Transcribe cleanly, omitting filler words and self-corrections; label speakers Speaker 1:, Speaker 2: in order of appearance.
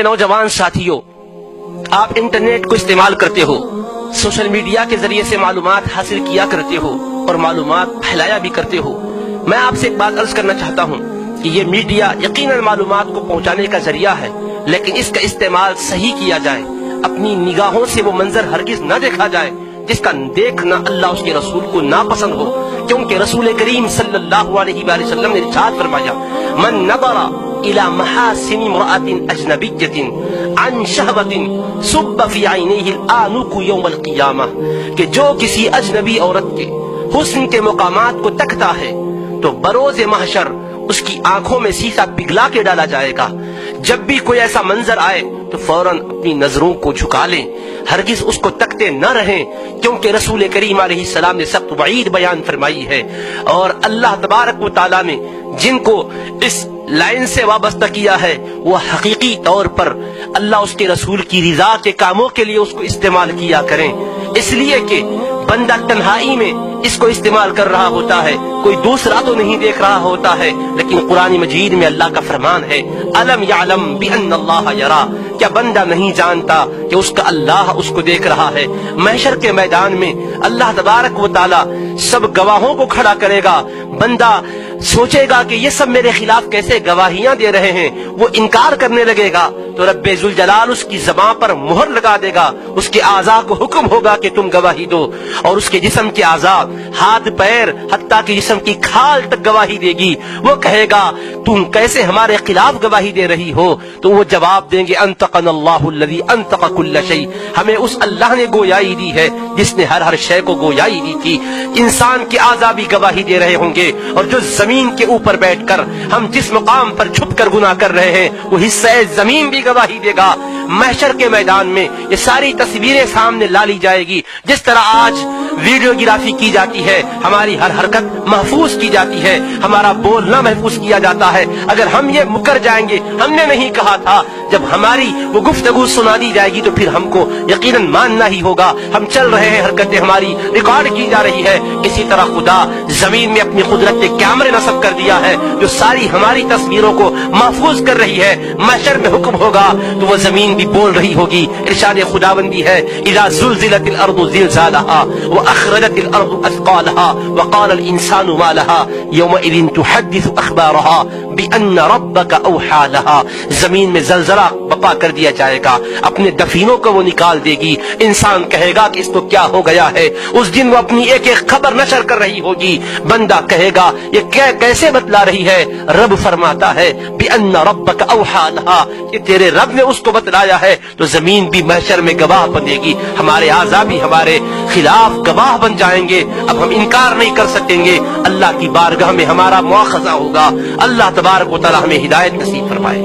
Speaker 1: नौजवान साथियों, आप इंटरनेट को इस्तेमाल करते हो, सोशल मीडिया के जरिए से मालूमात हासिल किया करते हो और मालूमात फैलाया भी करते हो। मैं आपसे एक बात अर्ज करना चाहता हूँ कि ये मीडिया यकीनन मालूमात को पहुँचाने का जरिया है, लेकिन इसका इस्तेमाल सही किया जाए। अपनी निगाहों से वो मंजर हरगिज न देखा जाए जिसका देखना अल्लाह उसके रसूल को नापसंद हो, क्योंकि रसूल करीम सल्लल्लाहु अलैहि वसल्लम ने इरशाद फरमाया, मन नज़रा इला महासिन इम्रअतिन अजनबिय्यतिन अन शहवतिन सुब्ब फी ऐनिही आनुकु यौमल क़ियामह, कि जो किसी अजनबी औरत के हुस्न के मकामात को तकता है तो बरोज़ महशर उसकी आंखों में शीशा पिघला के डाला जाएगा। जब भी कोई ऐसा मंजर आए तो फौरन अपनी नजरों को झुका लें, हरगिज उसको तकते न रहें, क्योंकि रसूल करीम अलैहिस्सलाम ने सख्त वईद बयान फरमाई है। और अल्लाह तबारक व तआला ने जिनको इस लाइन से वाबस्ता किया है वो हकीकी तौर पर अल्लाह उसके रसूल की रिजा के कामों के लिए उसको इस्तेमाल किया करें, इसलिए कि बंदा तन्हाई में इसको इस्तेमाल कर रहा होता है, कोई दूसरा तो नहीं देख रहा होता है, लेकिन कुरान मजीद में अल्लाह का फरमान है, अलम यअलम बिअन्नल्लाह यरा, क्या बंदा नहीं जानता कि उसका अल्लाह उसको देख रहा है। महशर के मैदान में अल्लाह तबारक व तआला सब गवाहों को खड़ा करेगा। बंदा सोचेगा कि ये सब मेरे खिलाफ कैसे गवाहियां दे रहे हैं, वो इनकार करने लगेगा तो रब्बे जुल जलाल उसकी ज़बान पर मुहर लगा देगा, उसके आज़ा को हुक्म होगा कि तुम गवाही दो, और उसके जिस्म के आज़ा, हाथ पैर हत्ता कि जिस्म की खाल तक गवाही देगी। वो कहेगा तुम कैसे हमारे खिलाफ गवाही दे रही हो, तो वो जवाब देंगे अंतक़नल्लाहु अल्लज़ी अंतक़ कुल्ल शै, हमें उस अल्लाह ने गोयाई दी है जिसने हर शय को गोयाई दी थी। इंसान के आज़ा भी गवाही दे रहे होंगे, और जो जमीन के ऊपर बैठकर हम जिस मकाम पर छुप कर गुनाह कर रहे हैं वो हिस्सा जमीन भी गवाही देगा। महशर के मैदान में ये सारी तस्वीरें सामने ला ली जाएगी। जिस तरह आज वीडियोग्राफी की जाती है, हमारी हर हरकत महफूज की जाती है, हमारा बोलना महफूज किया जाता है। अगर हम ये मुकर जाएंगे हमने नहीं कहा था, जब हमारी वो गुफ्तगू सुना दी जाएगी तो फिर हमको यकीनन मानना ही होगा। हम चल रहे हैं, हरकतें हमारी रिकॉर्ड की जा रही है। इसी तरह खुदा जमीन में अपनी कुदरत के कैमरे नस्ब कर दिया है जो सारी हमारी तस्वीरों को महफूज कर रही है। महशर में हुक्म होगा तो वो जमीन भी बोल रही होगी। इरशाद खुदाबंदी है, इज़ा ज़ुल्ज़िलतिल अर्दु ज़िलज़ालहा व अख़रजतिल अर्दु अथक़ालहा व क़ालल इंसानु मा लहा यौमइज़िन तुहद्दिसु अख़बारहा बिअन्न रब्बका औहा लहा। जमीन में ज़लज़ला बपा कर दिया जाएगा, अपने दफीनों को वो निकाल देगी। इंसान कहेगा कि इसको क्या हो गया है। उस दिन वो अपनी एक एक खबर नशर कर रही होगी। बंदा कहेगा ये कैसे बतला रही है। रब फरमाता है बिअन्न रब्बका औहा लहा, कि तेरे रब ने उसको बतलाया है। तो जमीन भी महशर में गवाह बनेगी, हमारे आज़ा भी हमारे खिलाफ गवाह बन जाएंगे। अब हम इनकार नहीं कर सकेंगे, अल्लाह की बारगाह में हमारा मुआखज़ा होगा। अल्लाह तबारक व तआला हमें हिदायत नसीब फरमाए।